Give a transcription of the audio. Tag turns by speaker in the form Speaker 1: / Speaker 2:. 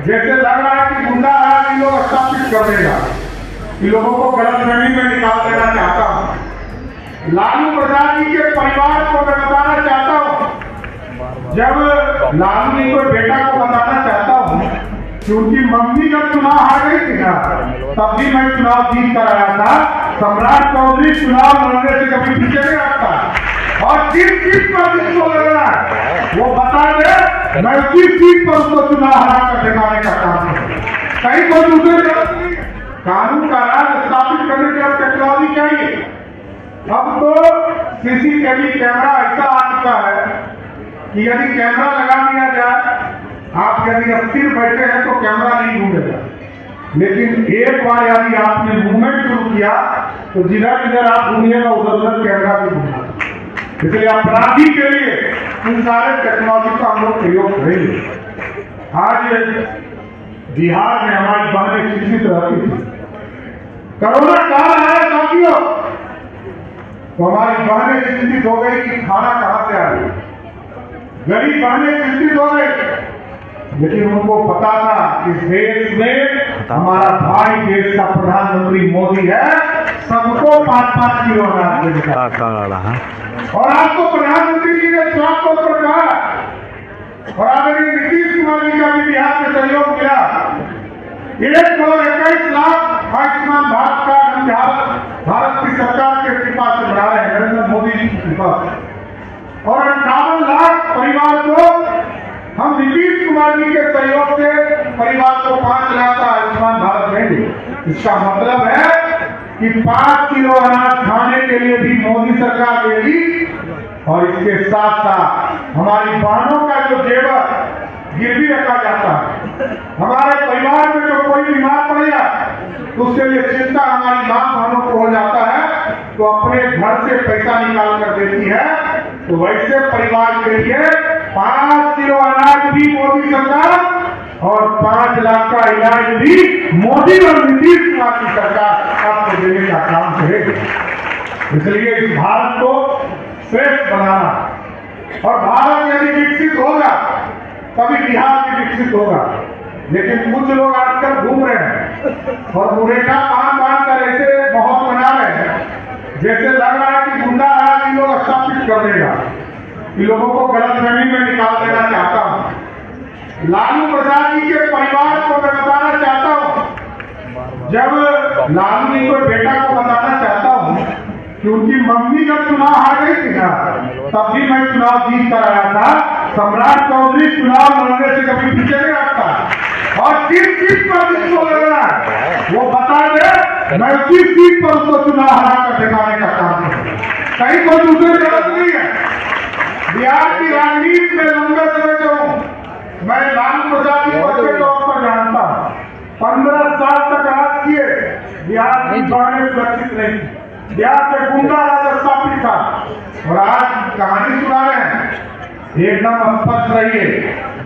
Speaker 1: जैसे लग रहा है कि गुंडा राज इन लोग स्थापित कर देगा, इन लोगों को गलतफहमी में निकाल देना चाहता हूँ। लालू प्रसाद जी के परिवार को मैं बताना चाहता हूँ, जब लालू जी को बेटा को बताना चाहता हूँ कि उनकी मम्मी जब चुनाव हार गई थी ना, तब भी मैं चुनाव जीत कर आया था। सम्राट चौधरी चुनाव लड़ने से कभी पीछे नहीं हटता, और किस सीट पर जिसको लग रहा है वो बता दे, मैं किस सीट पर उसको चुनाव हरा कर दिखाने का काम करूं। कहीं कोई दूसरे कानून का राज स्थापित करने के लिए टेक्नोलॉजी चाहिए। अब तो सीसीटीवी कैमरा ऐसा आ चुका है कि यदि कैमरा लगा दिया जाए, आप यदि अस्थिर बैठे हैं तो कैमरा नहीं ढूंढेगा, लेकिन एक बार यदि आपने मूवमेंट शुरू किया तो जिधर जिधर आप ढूंढिएगा उधर उधर कैमरा भी ढूंढेगा। इसलिए अपराधी के लिए इन सारे टेक्नोलॉजी का हम लोग प्रयोग करेंगे। आज बिहार में हमारी बहनें चिंतित रहती थी, कोरोना काल आया साथियों, तो हमारी बहनें चिंतित हो गई कि खाना कहां से आएगा। गरीब बहनें चिंतित हो गई, लेकिन उनको पता था कि देश में हमारा भाई देश का प्रधानमंत्री मोदी है, सबको 5-5 किलो अनाज देगा। और आपको प्रधानमंत्री जी ने साफ तौर पर कहा, और आदरणीय नीतीश कुमार जी का भी बिहार में सहयोग मिला। 1,21,00,000 आयुष्मान भारत कार्ड भारत की सरकार के कृपा से बना रहे हैं, नरेंद्र मोदी जी की कृपा से। और 58 लाख परिवार को हम नीतीश कुमार जी के सहयोग से परिवार को 5 लाख का आयुष्मान भारत देंगे। इसका मतलब है कि 5 किलो अनाज खाने के लिए भी मोदी सरकार देगी, और इसके साथ साथ हमारी बहनों का जो जेवर गिरवी रखा जाता है, हमारे परिवार में जो कोई बीमार पड़ेगा तो उसके लिए चिंता हमारी मां बहनों को हो जाता है, तो अपने घर से पैसा निकाल कर देती है। तो वैसे परिवार के लिए 5 किलो अनाज भी मोदी सरकार और 5 लाख का इलाज भी मोदी और नीतीश कुमार की सरकार आपको देने का काम करेगी। इसलिए इस भारत को श्रेष्ठ बनाना, और भारत यदि विकसित होगा तभी बिहार भी विकसित होगा। लेकिन कुछ लोग आजकल घूम रहे हैं और मुरेठा पान बांध कर ऐसे माहौल बना रहे हैं जैसे लग रहा है कि गुंडा राज इन लोग स्थापित कर देगा, इन लोगों को गलतफहमी में निकाल देना चाहता हूं। लालू प्रसाद जी के परिवार को मैं बताना चाहता हूं, जब लालू जी को बेटा को बताना चाहता हूं कि उनकी मम्मी जब चुनाव हार गई थी ना, तब भी मैं चुनाव जीत कर आया था। सम्राट चौधरी चुनाव लड़ने से कभी पीछे नहीं हटता, और किस सीट पर जिसको लग रहा है वो बता दे, मैं किस सीट पर उसको चुनाव हरा कर दिखाने का काम करूं। कहीं कोई दूसरी जरूरत नहीं है। बिहार की राजनीति में लंबे समय से हूं, मैं लालू प्रसाद जी को अच्छे तौर पर जानता हूं। 15 साल तक राज किए, बिहार की बहनें सुरक्षित नहीं, बिहार में गुंडा राज स्थापित था, और आज कहानी सुना रहे हैं। एकदम स्पष्ट रहिए,